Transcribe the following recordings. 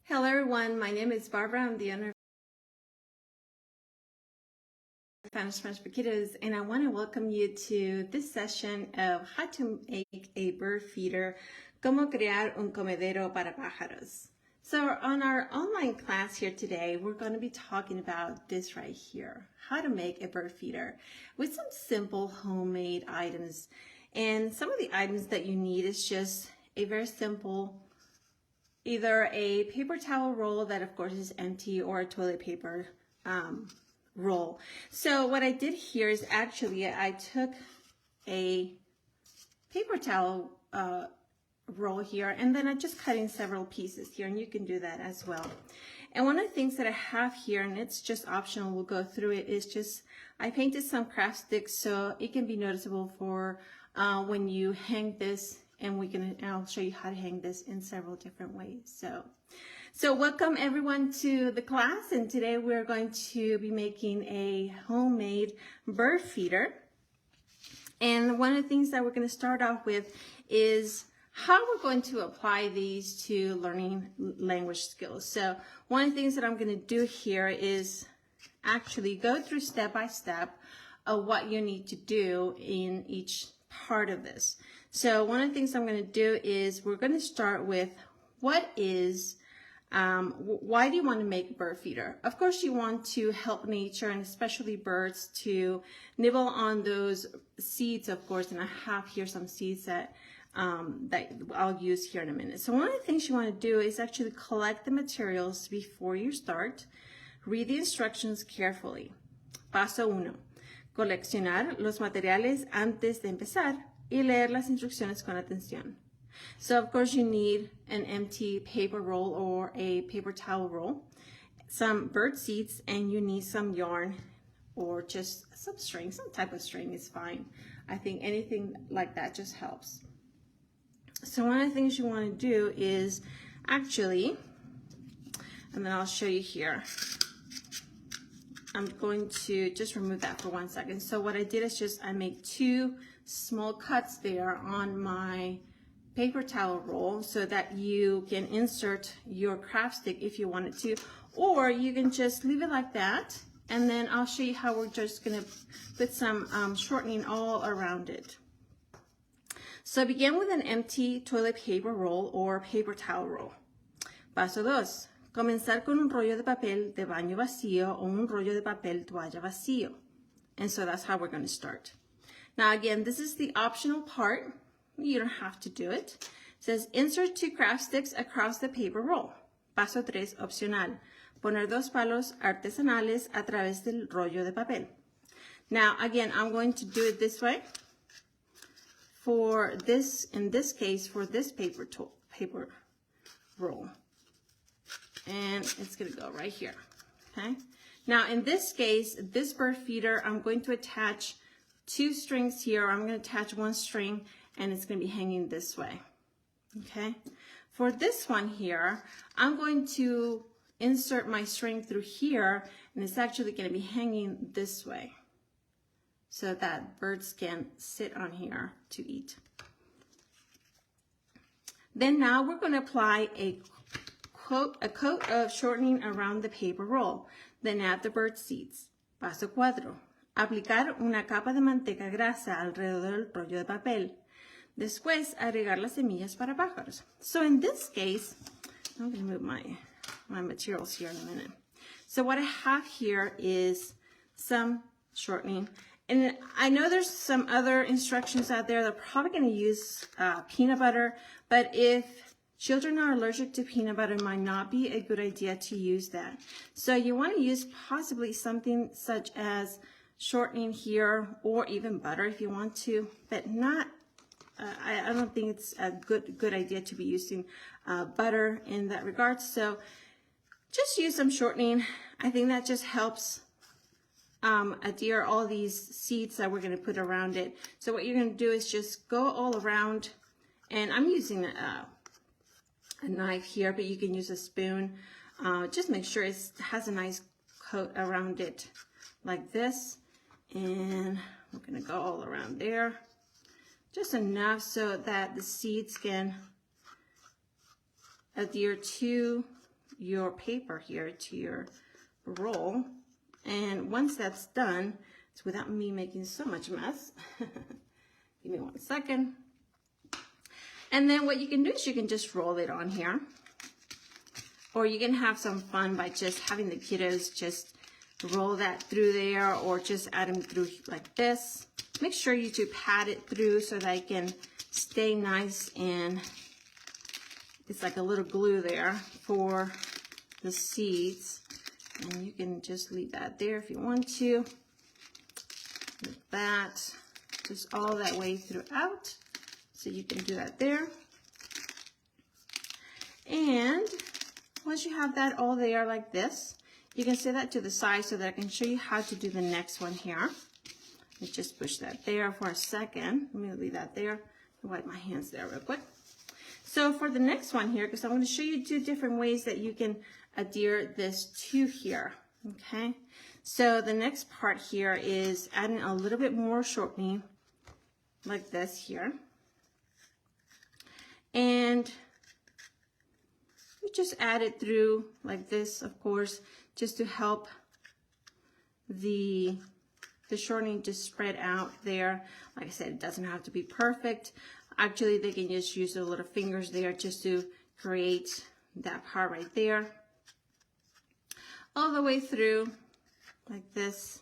Hello everyone, my name is Barbara. I'm the owner of Spanish for Kiddos, and I want to welcome you to this session of how to make a bird feeder, cómo crear un comedero para pájaros. So on our online class here today, we're going to be talking about this right here, how to make a bird feeder with some simple homemade items. And some of the items that you need is just a very simple either a paper towel roll that of course is empty or a toilet paper roll. So what I did here is actually I took a paper towel roll here and then I just cut in several pieces here, and you can do that as well. And one of the things that I have here, and it's just optional, we'll go through it, is just I painted some craft sticks so it can be noticeable for when you hang this. And I'll show you how to hang this in several different ways. So welcome everyone to the class, and today we're going to be making a homemade bird feeder. And one of the things that we're going to start off with is how we're going to apply these to learning language skills. So one of the things that I'm going to do here is actually go through step by step of what you need to do in each part of this. So one of the things I'm going to do is we're going to start with why do you want to make a bird feeder? Of course, you want to help nature and especially birds to nibble on those seeds, of course, and I have here some seeds that I'll use here in a minute. So one of the things you want to do is actually collect the materials before you start. Read the instructions carefully. Paso 1. Coleccionar los materiales antes de empezar y leer las instrucciones con atención. So of course you need an empty paper roll or a paper towel roll, some bird seeds, and you need some yarn or just some string. Some type of string is fine. I think anything like that just helps. So one of the things you want to do is actually, and then I'll show you here, I'm going to just remove that for 1 second. So what I did is just I made 2 small cuts there on my paper towel roll so that you can insert your craft stick if you wanted to, or you can just leave it like that, and then I'll show you how we're just going to put some shortening all around it. So begin with an empty toilet paper roll or paper towel roll. Paso 2. Comenzar con un rollo de papel de baño vacío o un rollo de papel toalla vacío. And so that's how we're going to start. Now again, this is the optional part. You don't have to do it. It says insert 2 craft sticks across the paper roll. Paso 3, opcional. Poner 2 palos artesanales a través del rollo de papel. Now again, I'm going to do it this way. For this, in this case, for this paper roll. And it's going to go right here. Okay. Now in this case, this bird feeder, I'm going to attach 2 strings here. I'm going to attach 1 string, and it's going to be hanging this way. Okay. For this one here, I'm going to insert my string through here, and it's actually going to be hanging this way so that birds can sit on here to eat. Then now we're going to apply a coat of shortening around the paper roll. Then add the bird seeds. Paso 4. Aplicar una capa de manteca grasa alrededor del rollo de papel. Después agregar las semillas para pájaros. So in this case, I'm going to move my materials here in a minute. So what I have here is some shortening. And I know there's some other instructions out there. They're probably going to use peanut butter, but if children are allergic to peanut butter, it might not be a good idea to use that. So you want to use possibly something such as shortening here, or even butter if you want to, but not, I don't think it's a good idea to be using butter in that regard. So just use some shortening. I think that just helps adhere all these seeds that we're going to put around it. So what you're going to do is just go all around, and I'm using a knife here, but you can use a spoon. Just make sure it has a nice coat around it like this, and we're going to go all around there, just enough so that the seeds can adhere to your paper here to your roll. And once that's done, it's without me making so much mess. Give me 1 second. And then what you can do is you can just roll it on here. Or you can have some fun by just having the kiddos just roll that through there, or just add them through like this. Make sure you do pat it through so that it can stay nice, and it's like a little glue there for the seeds. And you can just leave that there if you want to. Like that, just all that way throughout. So you can do that there. And once you have that all there like this, you can set that to the side so that I can show you how to do the next one here. Let's just push that there for a second. Let me leave that there. Wipe my hands there real quick. So for the next one here, because I'm going to show you 2 different ways that you can adhere this to here. Okay. So the next part here is adding a little bit more shortening like this here. And you just add it through like this, of course, just to help the shortening just spread out there. Like I said, it doesn't have to be perfect. Actually, they can just use their little fingers there just to create that part right there. All the way through like this.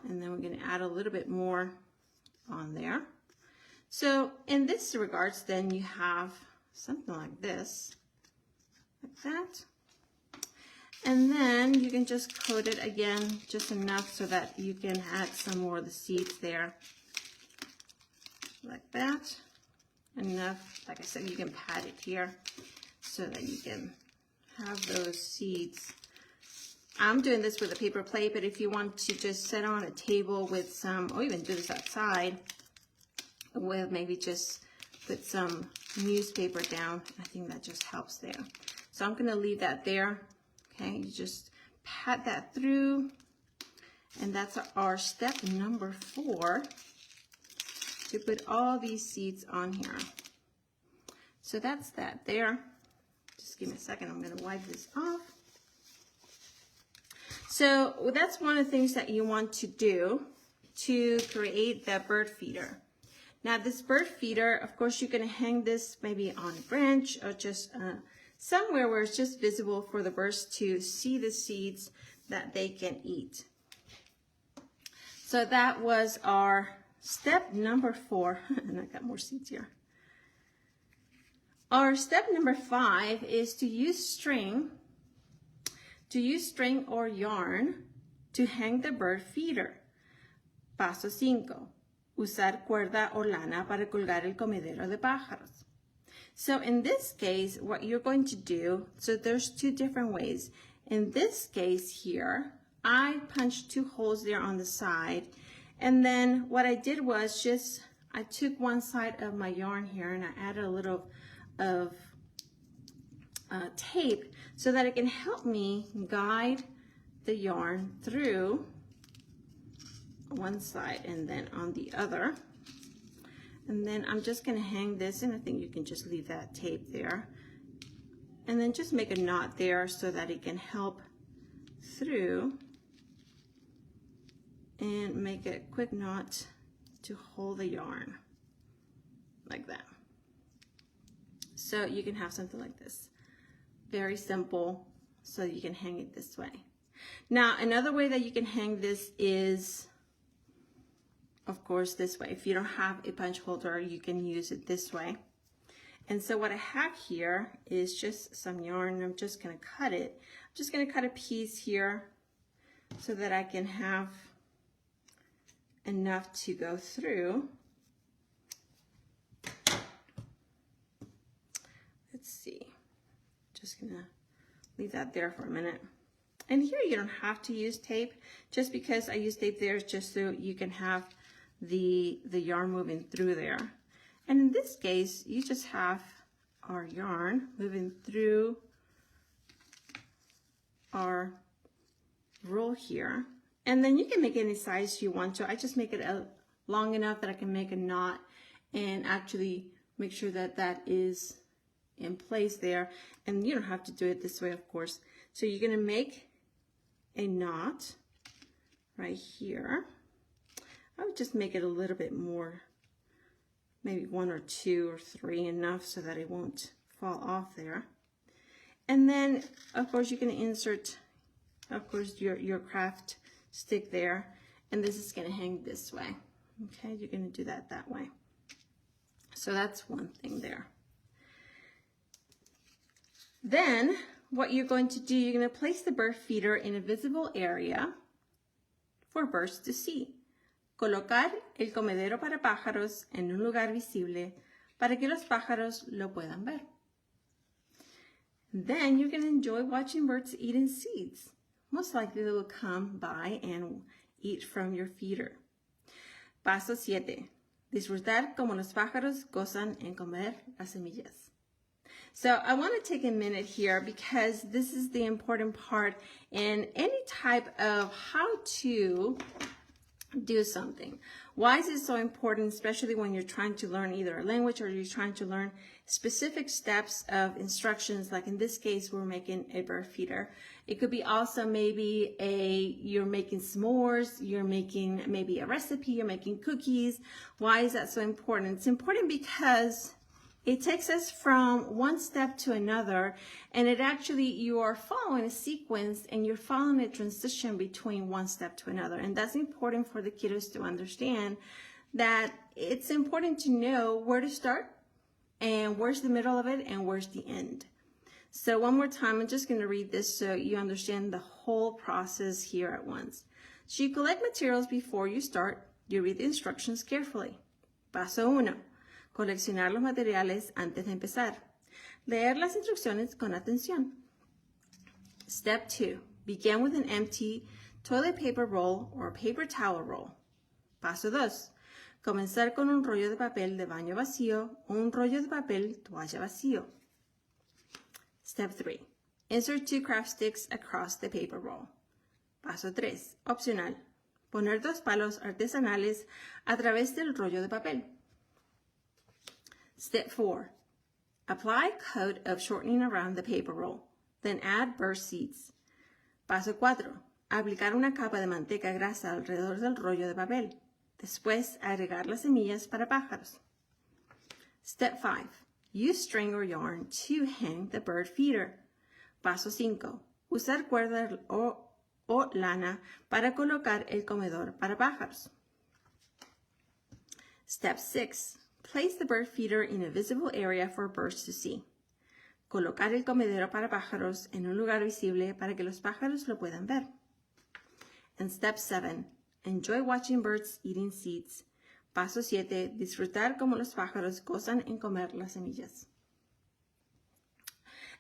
And then we're going to add a little bit more on there. So in this regards, then you have something like this, like that. And then you can just coat it again, just enough so that you can add some more of the seeds there, like that. Enough, like I said, you can pat it here so that you can have those seeds. I'm doing this with a paper plate, but if you want to just set on a table with some, or even do this outside, with maybe just put some newspaper down, I think that just helps there. So I'm going to leave that there. Okay, you just pat that through, and that's our step number 4, to put all these seeds on here. So that's that there. Just give me a second, I'm going to wipe this off. So that's one of the things that you want to do to create the bird feeder. Now this bird feeder, of course, you're going to hang this maybe on a branch or just somewhere where it's just visible for the birds to see the seeds that they can eat. So that was our step number 4, and I got more seeds here. Our step number 5 is to use string or yarn to hang the bird feeder. Paso 5. Usar cuerda o lana para colgar el comedero de pájaros. So in this case, what you're going to do, so there's 2 different ways. In this case here, I punched 2 holes there on the side. And then what I did was just, I took one side of my yarn here and I added a little of tape so that it can help me guide the yarn through one side and then on the other. And then I'm just going to hang this, and I think you can just leave that tape there. And then just make a knot there so that it can help through, and make a quick knot to hold the yarn like that. So you can have something like this. Very simple, so you can hang it this way. Now, another way that you can hang this is, of course, this way. If you don't have a punch holder, you can use it this way. And so what I have here is just some yarn. I'm just going to cut it. I'm just going to cut a piece here so that I can have enough to go through. Let's see. Just going to leave that there for a minute. And here you don't have to use tape. Just because I use tape there, just so you can have the yarn moving through there. And in this case, you just have our yarn moving through our roll here. And then you can make any size you want to. I just make it long enough that I can make a knot and actually make sure that that is in place there. And you don't have to do it this way, of course. So you're going to make a knot right here. I would just make it a little bit more, maybe 1 or 2 or 3, enough so that it won't fall off there. And then, of course, you're going to insert, of course, your craft stick there. And this is going to hang this way. Okay, you're going to do that way. So that's one thing there. Then, what you're going to do, you're going to place the bird feeder in a visible area for birds to see. Colocar el comedero para pájaros en un lugar visible para que los pájaros lo puedan ver. Then you're going to enjoy watching birds eating seeds. Most likely they will come by and eat from your feeder. Paso 7. Disfrutar como los pájaros gozan en comer las semillas. So I want to take a minute here because this is the important part in any type of how to do something. Why is it so important, especially when you're trying to learn either a language or you're trying to learn specific steps of instructions? Like in this case, we're making a bird feeder. It could be also maybe you're making s'mores, you're making maybe a recipe, you're making cookies. Why is that so important? It's important because it takes us from one step to another, and it actually, you are following a sequence and you're following a transition between one step to another. And that's important for the kiddos to understand that it's important to know where to start and where's the middle of it and where's the end. So one more time, I'm just going to read this so you understand the whole process here at once. So you collect materials before you start. You read the instructions carefully. Paso 1. Coleccionar los materiales antes de empezar. Leer las instrucciones con atención. Step 2. Begin with an empty toilet paper roll or paper towel roll. Paso 2. Comenzar con un rollo de papel de baño vacío o un rollo de papel toalla vacío. Step 3. Insert 2 craft sticks across the paper roll. Paso 3. Opcional. Poner 2 palos artesanales a través del rollo de papel. Step 4. Apply a coat of shortening around the paper roll. Then add bird seeds. Paso 4. Aplicar una capa de manteca grasa alrededor del rollo de papel. Después agregar las semillas para pájaros. Step 5. Use string or yarn to hang the bird feeder. Paso 5. Usar cuerda o lana para colocar el comedor para pájaros. Step 6. Place the bird feeder in a visible area for birds to see. Colocar el comedero para pájaros en un lugar visible para que los pájaros lo puedan ver. And step 7. Enjoy watching birds eating seeds. Paso 7. Disfrutar como los pájaros gozan en comer las semillas.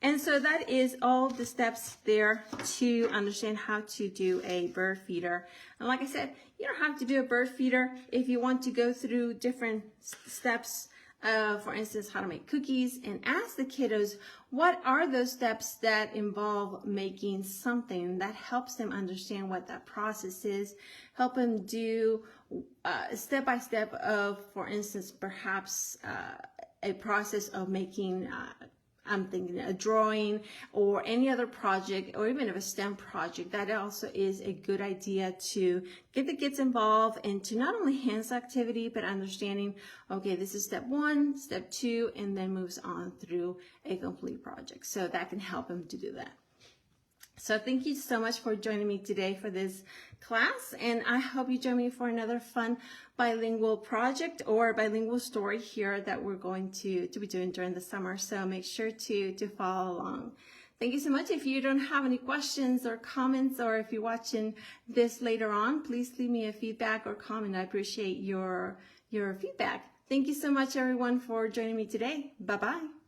And so that is all the steps there to understand how to do a bird feeder. And like I said, you don't have to do a bird feeder if you want to go through different steps, for instance, how to make cookies, and ask the kiddos what are those steps that involve making something that helps them understand what that process is, help them do step by step of, for instance, perhaps a process of making I'm thinking a drawing or any other project, or even if a STEM project. That also is a good idea to get the kids involved into not only hands activity, but understanding, okay, this is step 1, step 2, and then moves on through a complete project. So that can help them to do that. So thank you so much for joining me today for this class, and I hope you join me for another fun bilingual project or bilingual story here that we're going to be doing during the summer. So make sure to follow along. Thank you so much. If you don't have any questions or comments, or if you're watching this later on, please leave me a feedback or comment. I appreciate your feedback. Thank you so much, everyone, for joining me today. Bye-bye.